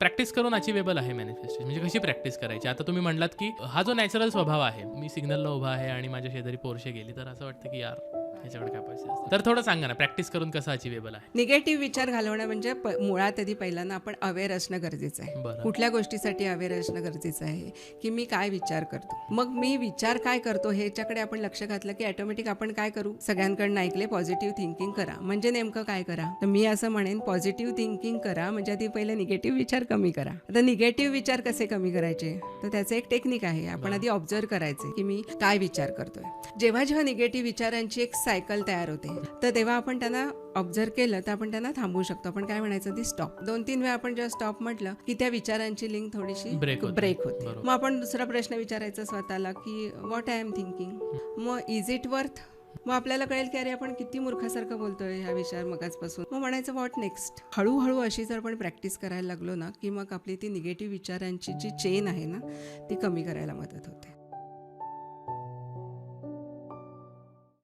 Practice करून achievable आहे manifestation. म्हणजे कशी प्रॅक्टिस करायची? आता तुम्ही म्हणलात की हा जो नॅचरल स्वभाव आहे, मी सिग्नलला उभा आहे आणि माझ्या शेजारी पोर्शे गेली, तर असं वाटतं की यार ह्याच्याकडे काय पैसे असतील. तर थोडं सांगा ना, प्रॅक्टिस करून कसं अचिवेबल आहे? निगेटिव्ह विचार घालवणं म्हणजे मुळात आधी पहिल्यांदा आपण अवेअर असणं गरजेचं आहे. बरं. कुठल्या गोष्टीसाठी अवेअर असणं गरजेचं आहे की मी काय विचार करतो, मग मी विचार काय करतो ह्याच्याकडे आपण लक्ष घातलं की ऑटोमॅटिक आपण काय करू, सगळ्यांकडनं ऐकले पॉझिटिव्ह थिंकिंग करा. म्हणजे नेमकं काय करा, तर मी असं म्हणेन पॉझिटिव्ह थिंकिंग करा म्हणजे आधी पहिले निगेटिव्ह विचार कमी करा. आता निगेटिव्ह विचार कसे कमी करायचे, तर त्याचं एक टेक्निक आहे. आपण आधी ऑब्झर्व करायचे की मी काय विचार करतोय. जेव्हा जेव्हा निगेटिव्ह विचारांची एक सायकल तयार होते, तर तेव्हा आपण त्यांना ऑब्झर्व केलं तर आपण त्यांना थांबवू शकतो. आपण काय म्हणायचं, ती स्टॉप. 2-3 वेळा आपण जेव्हा स्टॉप म्हटलं की त्या विचारांची लिंक थोडीशी ब्रेक होते. ब्रेक होते. बरोबर. मग आपण दुसरा प्रश्न विचारायचा स्वतःला की व्हॉट आय एम थिंकिंग, मग इज इट वर्थ. मग आपल्याला कळेल की अरे आपण किती मूर्खासारखं बोलतोय ह्या विषयावर मगाचपासून. मग म्हणायचं व्हॉट नेक्स्ट. हळूहळू अशी जर आपण प्रॅक्टिस करायला लागलो ना की मग आपली ती निगेटिव्ह विचारांची जी चेन आहे ना ती कमी करायला मदत होते.